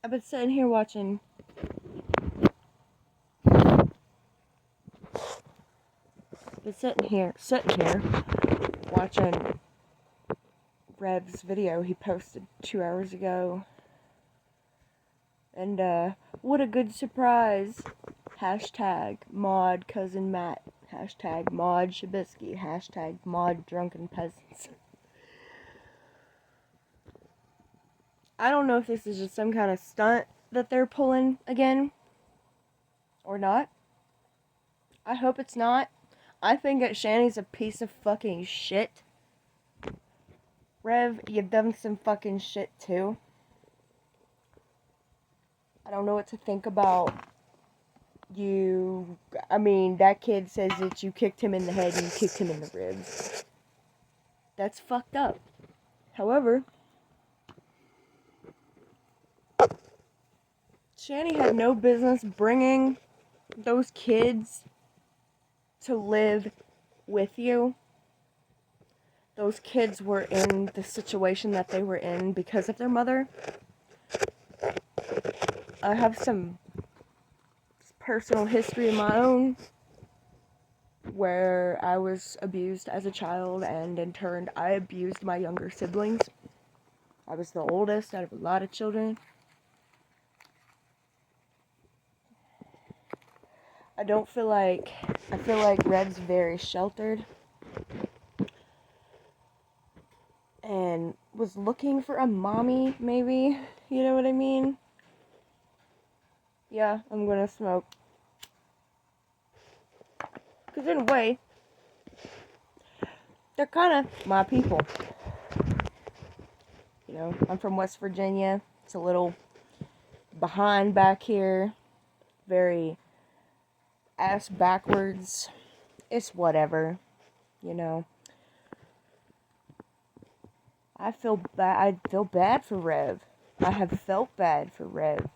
I've been sitting here watching watching Rev's video he posted 2 hours ago. And what a good surprise. Hashtag mod cousin Matt. Hashtag mod Shabisky. Hashtag mod drunken peasants. I don't know if this is just some kind of stunt that they're pulling again or not. I hope it's not. I think that Shanny's a piece of fucking shit. Rev, you've done some fucking shit too. I don't know what to think about you. I mean, that kid says that you kicked him in the head and you kicked him in the ribs. That's fucked up. However, Shanny had no business bringing those kids to live with you. Those kids were in the situation that they were in because of their mother. I have some personal history of my own where I was abused as a child, and in turn I abused my younger siblings. I was the oldest out of a lot of children. I feel like Rev's very sheltered and was looking for a mommy, maybe. You know what I mean? Yeah, I'm gonna smoke. Because in a way, they're kind of my people. You know, I'm from West Virginia. It's a little behind back here. Very ass backwards. It's whatever, you know. I feel bad for Rev. I have felt bad for Rev.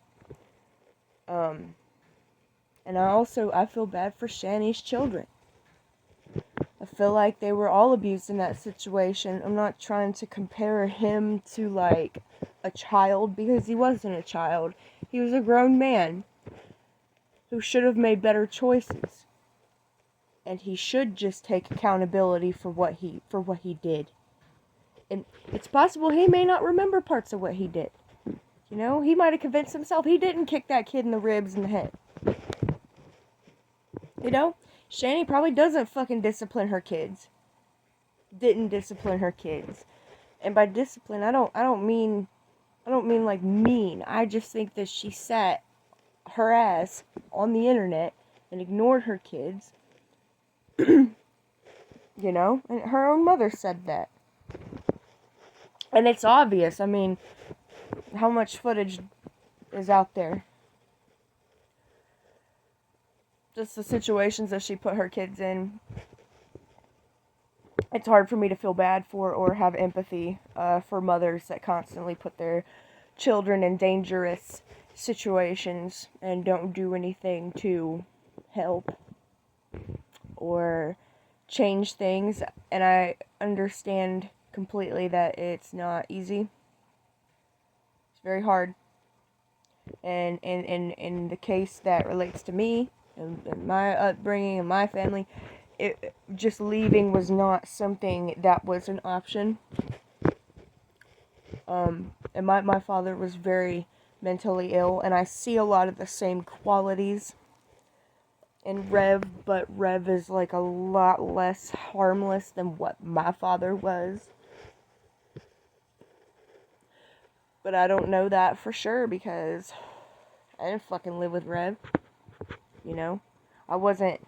And I feel bad for Shanny's children. I feel like they were all abused in that situation. I'm not trying to compare him to, like, a child, because he wasn't a child. He was a grown man who should have made better choices. And he should just take accountability for what he did. And it's possible he may not remember parts of what he did. You know, he might have convinced himself he didn't kick that kid in the ribs and the head. You know, Shanny probably doesn't fucking discipline her kids. Didn't discipline her kids. And by discipline, I don't mean like mean. I just think that she sat her ass on the internet and ignored her kids. You know, and her own mother said that. And it's obvious. I mean, how much footage is out there? Just the situations that she put her kids in. It's hard for me to feel bad for or have empathy for mothers that constantly put their children in dangerous situations and don't do anything to help or change things. And I understand completely that it's not easy. It's very hard. And in the case that relates to me and my upbringing and my family, just leaving was not something that was an option. And my father was very mentally ill, and I see a lot of the same qualities in Rev, but Rev is like a lot less harmless than what my father was. But I don't know that for sure because I didn't fucking live with Rev. You know? I wasn't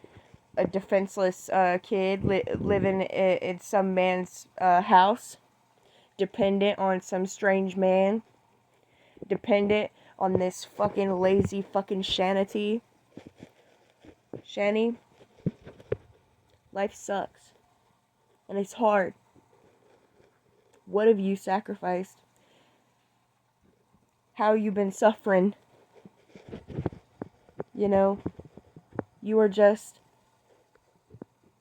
a defenseless kid living in some man's house, dependent on some strange man, dependent on this fucking lazy fucking Shanity. Shanny, life sucks. And it's hard. What have you sacrificed? How you been suffering? You know, you are just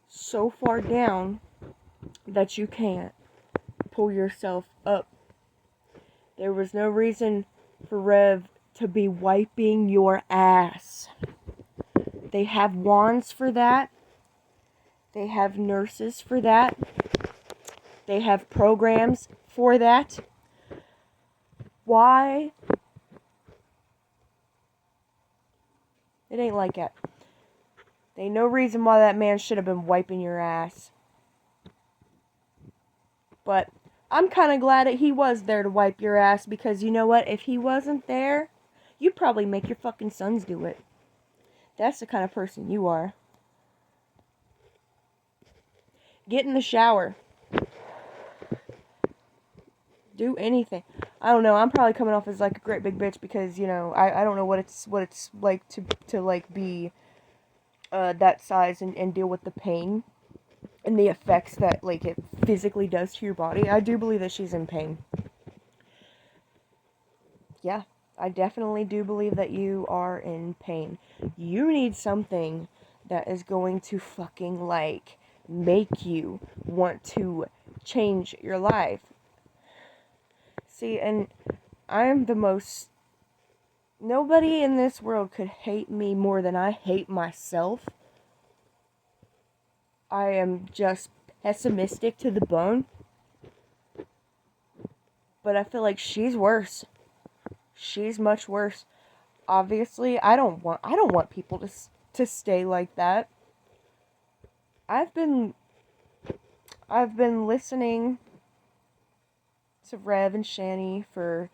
so far down that you can't pull yourself up. There was no reason for Rev to be wiping your ass. They have wands for that. They have nurses for that. They have programs for that. Why? It ain't like that. There ain't no reason why that man should have been wiping your ass. But I'm kind of glad that he was there to wipe your ass, because you know what? If he wasn't there, you'd probably make your fucking sons do it. That's the kind of person you are. Get in the shower. Do anything. I don't know. I'm probably coming off as like a great big bitch because, you know, I don't know what it's like to like be that size and deal with the pain and the effects that like it physically does to your body. I do believe that she's in pain. Yeah, I definitely do believe that you are in pain. You need something that is going to fucking like make you want to change your life. See, and I'm the most... Nobody in this world could hate me more than I hate myself. I am just pessimistic to the bone. But I feel like she's worse. She's much worse. Obviously, I don't want people to stay like that. I've been listening to Rev and Shani for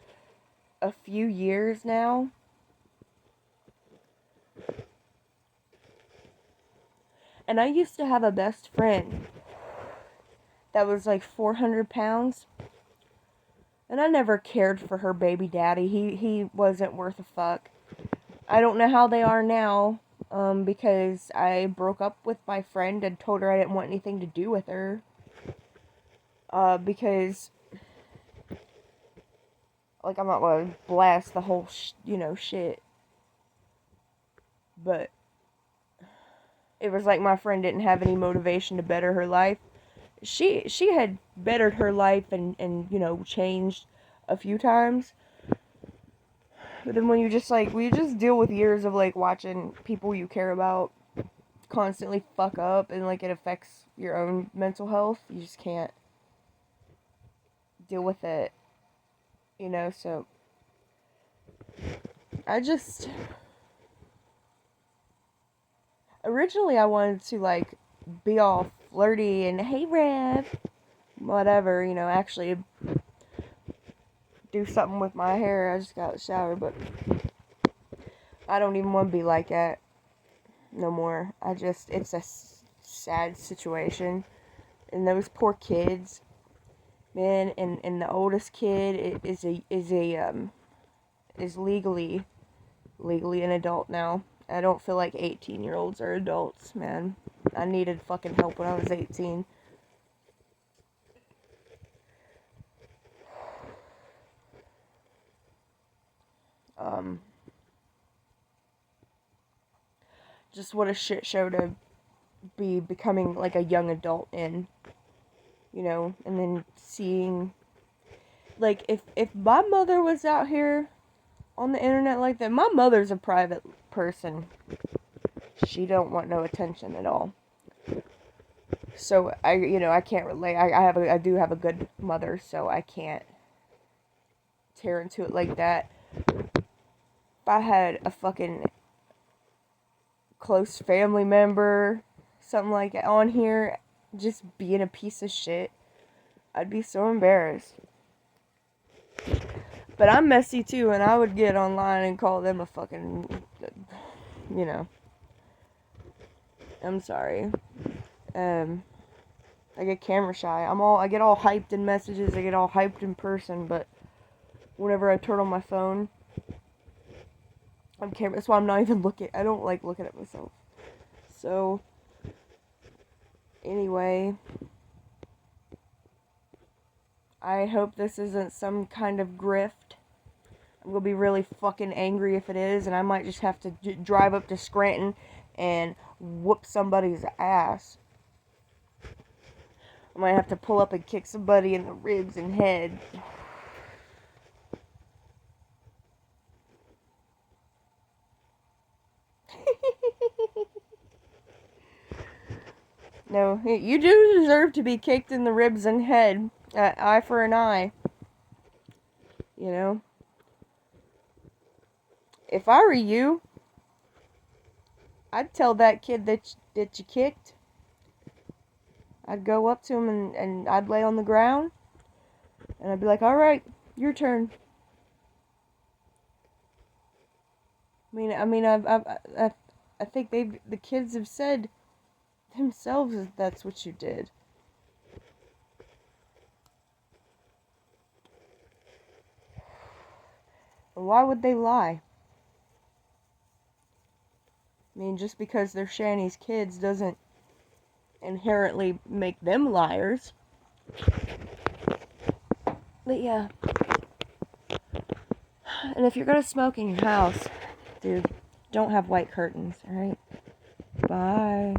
a few years now. And I used to have a best friend that was like 400 pounds. And I never cared for her baby daddy. He wasn't worth a fuck. I don't know how they are now, because I broke up with my friend and told her I didn't want anything to do with her. Because, like, I'm not gonna blast the whole, shit. But it was like my friend didn't have any motivation to better her life. She had bettered her life and changed a few times. But then when you just deal with years of like watching people you care about constantly fuck up and like it affects your own mental health, you just can't deal with it, so originally I wanted to like be all flirty and hey Rev, whatever, actually do something with my hair. I just got out of the shower, but I don't even want to be like that no more. It's a sad situation. And those poor kids, man, and the oldest kid is legally an adult now. I don't feel like 18-year-olds are adults, man. I needed fucking help when I was 18. Just what a shit show to be becoming like a young adult in, and then seeing, like, if my mother was out here on the internet like that, my mother's a private person. She don't want no attention at all. So I can't relate. I do have a good mother, so I can't tear into it like that. If I had a fucking close family member, something like that on here, just being a piece of shit, I'd be so embarrassed. But I'm messy too, and I would get online and call them a fucking, I'm sorry. I get camera shy. I get all hyped in messages, I get all hyped in person, but whenever I turn on my phone, that's why I'm not even I don't like looking at myself. So, anyway, I hope this isn't some kind of grift. I'm gonna be really fucking angry if it is, and I might just have to drive up to Scranton and whoop somebody's ass. I might have to pull up and kick somebody in the ribs and head. No, you do deserve to be kicked in the ribs and head. Eye for an eye. You know? If I were you, I'd tell that kid that you kicked. I'd go up to him and I'd lay on the ground. And I'd be like, alright, your turn. I think the kids have said themselves that that's what you did. And why would they lie? I mean, just because they're Shanny's kids doesn't inherently make them liars. But yeah. And if you're gonna smoke in your house, dude, don't have white curtains, alright? Bye.